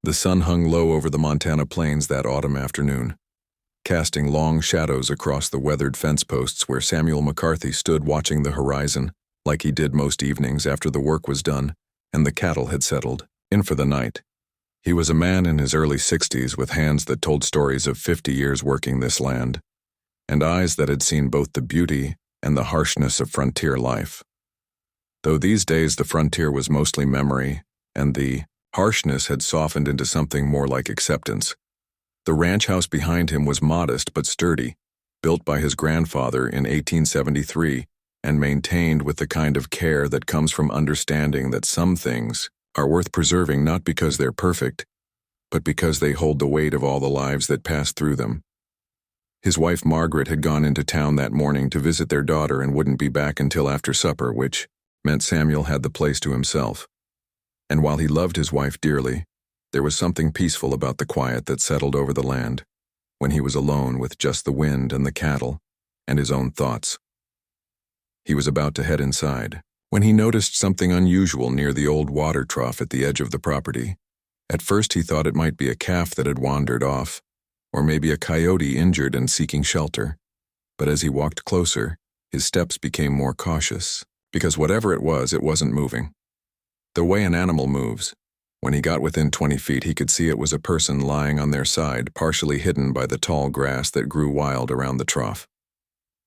The sun hung low over the Montana plains that autumn afternoon, casting long shadows across the weathered fence posts where Samuel McCarthy stood watching the horizon, like he did most evenings after the work was done and the cattle had settled in for the night. He was a man in his early 60s with hands that told stories of 50 years working this land, and eyes that had seen both the beauty and the harshness of frontier life. Though these days the frontier was mostly memory, and the harshness had softened into something more like acceptance. The ranch house behind him was modest but sturdy, built by his grandfather in 1873 and maintained with the kind of care that comes from understanding that some things are worth preserving not because they're perfect, but because they hold the weight of all the lives that passed through them. His wife Margaret had gone into town that morning to visit their daughter and wouldn't be back until after supper, which meant Samuel had the place to himself. And while he loved his wife dearly, there was something peaceful about the quiet that settled over the land when he was alone with just the wind and the cattle and his own thoughts. He was about to head inside when he noticed something unusual near the old water trough at the edge of the property. At first he thought it might be a calf that had wandered off, or maybe a coyote injured and seeking shelter. But as he walked closer, his steps became more cautious, because whatever it wasn't moving. The way an animal moves. When he got within 20 feet, he could see it was a person lying on their side, partially hidden by the tall grass that grew wild around the trough.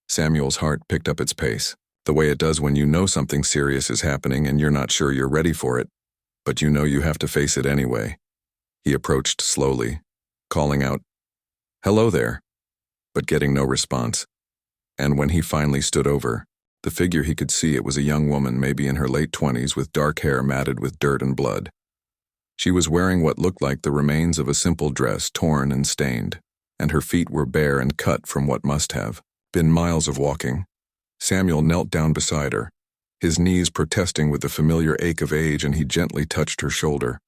Samuel's heart picked up its pace, the way it does when you know something serious is happening and you're not sure you're ready for it, but you know you have to face it anyway. He approached slowly, calling out, "Hello there," but getting no response. And when he finally stood over, the figure he could see, it was a young woman, maybe in her late 20s, with dark hair matted with dirt and blood. She was wearing what looked like the remains of a simple dress, torn and stained, and her feet were bare and cut from what must have been miles of walking. Samuel knelt down beside her, his knees protesting with the familiar ache of age, and he gently touched her shoulder.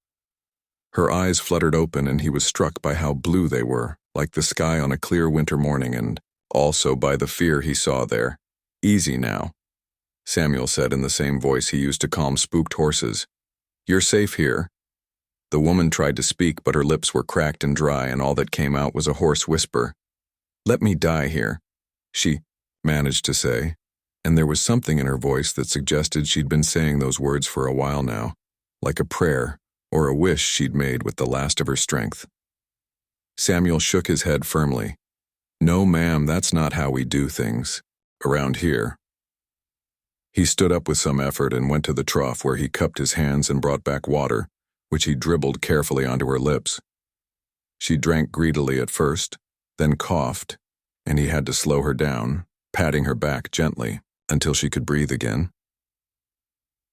Her eyes fluttered open, and he was struck by how blue they were, like the sky on a clear winter morning, and also by the fear he saw there. "Easy now," Samuel said in the same voice he used to calm spooked horses. "You're safe here." The woman tried to speak, but her lips were cracked and dry, and all that came out was a hoarse whisper. "Let me die here," she managed to say, and there was something in her voice that suggested she'd been saying those words for a while now, like a prayer or a wish she'd made with the last of her strength. Samuel shook his head firmly. "No, ma'am, that's not how we do things around here." He stood up with some effort and went to the trough, where he cupped his hands and brought back water, which he dribbled carefully onto her lips. She drank greedily at first, then coughed, and he had to slow her down, patting her back gently until she could breathe again.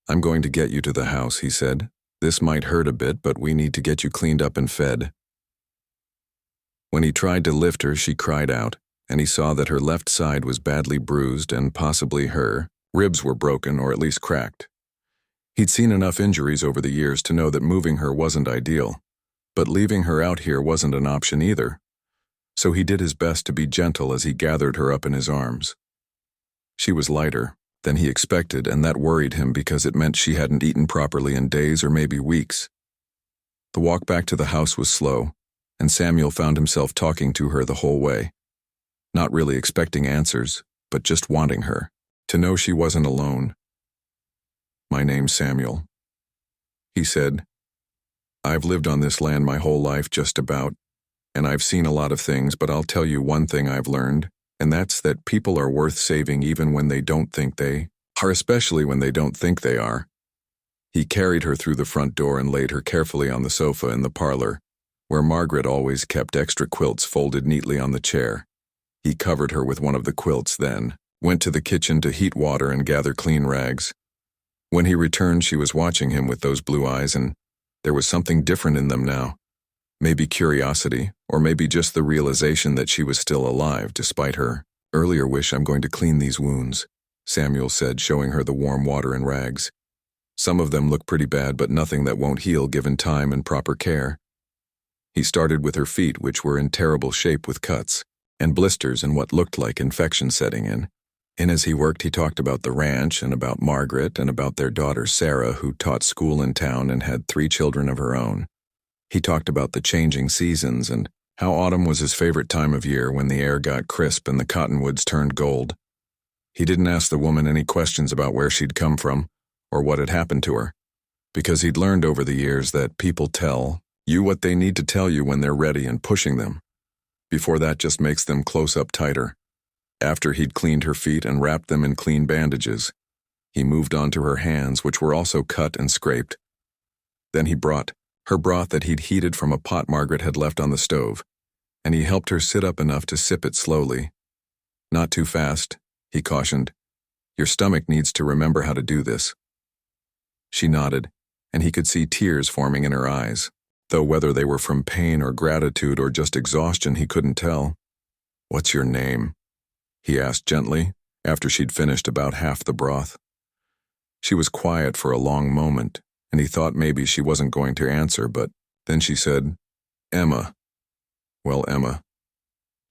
"I'm going to get you to the house," he said. "This might hurt a bit, but we need to get you cleaned up and fed." When he tried to lift her, she cried out, and he saw that her left side was badly bruised and possibly her ribs were broken or at least cracked. He'd seen enough injuries over the years to know that moving her wasn't ideal, but leaving her out here wasn't an option either. So he did his best to be gentle as he gathered her up in his arms. She was lighter than he expected, and that worried him because it meant she hadn't eaten properly in days or maybe weeks. The walk back to the house was slow, and Samuel found himself talking to her the whole way. Not really expecting answers, but just wanting her to know she wasn't alone. "My name's Samuel," he said. "I've lived on this land my whole life, just about, and I've seen a lot of things, but I'll tell you one thing I've learned, and that's that people are worth saving even when they don't think they are, especially when they don't think they are." He carried her through the front door and laid her carefully on the sofa in the parlor, where Margaret always kept extra quilts folded neatly on the chair. He covered her with one of the quilts, then went to the kitchen to heat water and gather clean rags. When he returned, she was watching him with those blue eyes, and there was something different in them now. Maybe curiosity, or maybe just the realization that she was still alive despite her earlier wish. "I'm going to clean these wounds," Samuel said, showing her the warm water and rags. "Some of them look pretty bad, but nothing that won't heal given time and proper care." He started with her feet, which were in terrible shape with cuts and blisters and what looked like infection setting in. And as he worked, he talked about the ranch and about Margaret and about their daughter Sarah, who taught school in town and had 3 children of her own. He talked about the changing seasons and how autumn was his favorite time of year when the air got crisp and the cottonwoods turned gold. He didn't ask the woman any questions about where she'd come from or what had happened to her, because he'd learned over the years that people tell you what they need to tell you when they're ready and pushing them. Before that just makes them close up tighter. After he'd cleaned her feet and wrapped them in clean bandages, he moved on to her hands, which were also cut and scraped. Then he brought her broth that he'd heated from a pot Margaret had left on the stove, and he helped her sit up enough to sip it slowly. Not too fast, he cautioned. Your stomach needs to remember how to do this. She nodded, and he could see tears forming in her eyes, though whether they were from pain or gratitude or just exhaustion he couldn't tell. What's your name? He asked gently, after she'd finished about half the broth. She was quiet for a long moment, and he thought maybe she wasn't going to answer, but then she said, Emma. Well, Emma.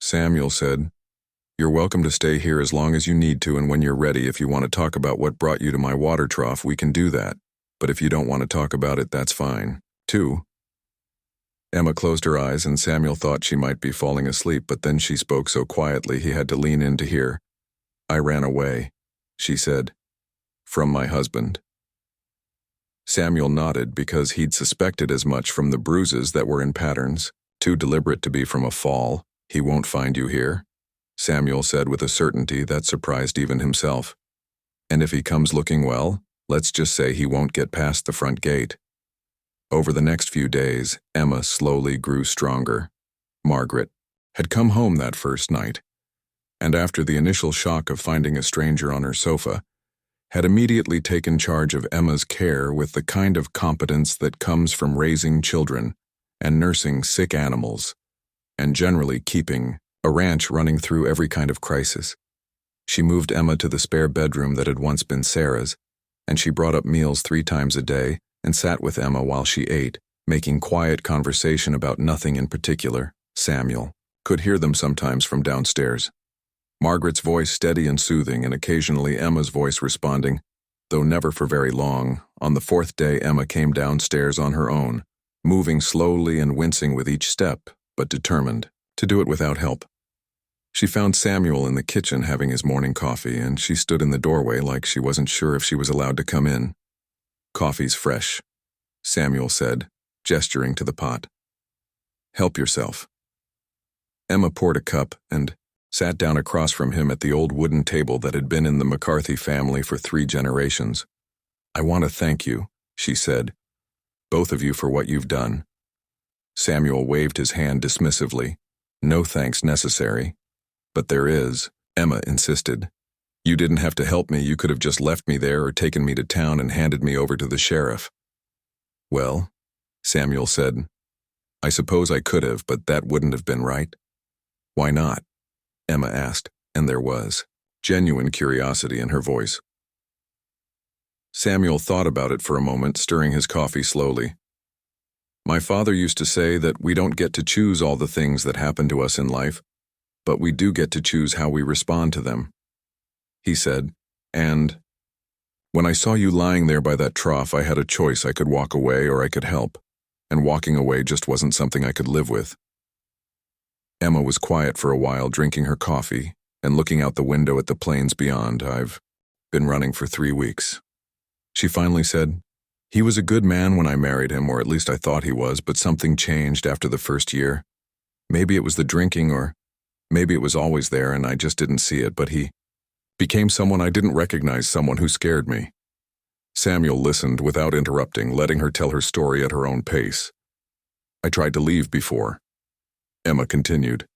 Samuel said, You're welcome to stay here as long as you need to, and when you're ready, if you want to talk about what brought you to my water trough, we can do that. But if you don't want to talk about it, that's fine, too. Emma closed her eyes, and Samuel thought she might be falling asleep, but then she spoke so quietly he had to lean in to hear. I ran away, she said, from my husband. Samuel nodded because he'd suspected as much from the bruises that were in patterns, too deliberate to be from a fall. He won't find you here, Samuel said with a certainty that surprised even himself. And if he comes looking well, let's just say he won't get past the front gate. Over the next few days, Emma slowly grew stronger. Margaret had come home that first night, and after the initial shock of finding a stranger on her sofa, had immediately taken charge of Emma's care with the kind of competence that comes from raising children and nursing sick animals, and generally keeping a ranch running through every kind of crisis. She moved Emma to the spare bedroom that had once been Sarah's, and she brought up meals 3 times a day and sat with Emma while she ate, making quiet conversation about nothing in particular. Samuel could hear them sometimes from downstairs. Margaret's voice steady and soothing, and occasionally Emma's voice responding, though never for very long. On the 4th day, Emma came downstairs on her own, moving slowly and wincing with each step, but determined to do it without help. She found Samuel in the kitchen having his morning coffee, and she stood in the doorway like she wasn't sure if she was allowed to come in. Coffee's fresh, Samuel said, gesturing to the pot. Help yourself. Emma poured a cup and sat down across from him at the old wooden table that had been in the McCarthy family for 3 generations. I want to thank you, she said, both of you for what you've done. Samuel waved his hand dismissively. No thanks necessary. But there is, Emma insisted. You didn't have to help me, you could have just left me there or taken me to town and handed me over to the sheriff. Well, Samuel said, I suppose I could have, but that wouldn't have been right. Why not? Emma asked, and there was genuine curiosity in her voice. Samuel thought about it for a moment, stirring his coffee slowly. My father used to say that we don't get to choose all the things that happen to us in life, but we do get to choose how we respond to them, he said, and when I saw you lying there by that trough, I had a choice. I could walk away or I could help, and walking away just wasn't something I could live with. Emma was quiet for a while, drinking her coffee and looking out the window at the plains beyond. I've been running for 3 weeks. She finally said, he was a good man when I married him, or at least I thought he was, but something changed after the first year. Maybe it was the drinking, or maybe it was always there and I just didn't see it, but he became someone I didn't recognize, someone who scared me. Samuel listened without interrupting, letting her tell her story at her own pace. I tried to leave before, Emma continued,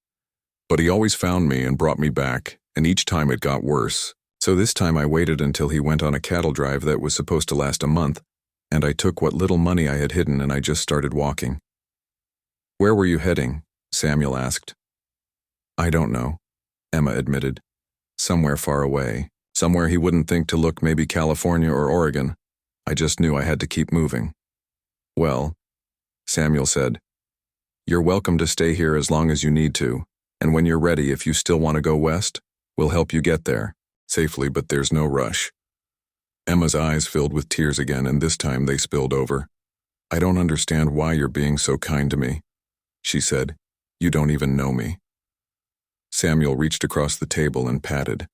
but he always found me and brought me back, and each time it got worse. So this time I waited until he went on a cattle drive that was supposed to last a month, and I took what little money I had hidden and I just started walking. Where were you heading? Samuel asked. I don't know, Emma admitted. Somewhere far away, somewhere he wouldn't think to look, maybe California or Oregon. I just knew I had to keep moving. Well, Samuel said, you're welcome to stay here as long as you need to, and when you're ready, if you still want to go west, we'll help you get there, safely, but there's no rush. Emma's eyes filled with tears again, and this time they spilled over. I don't understand why you're being so kind to me, she said. You don't even know me. Samuel reached across the table and patted,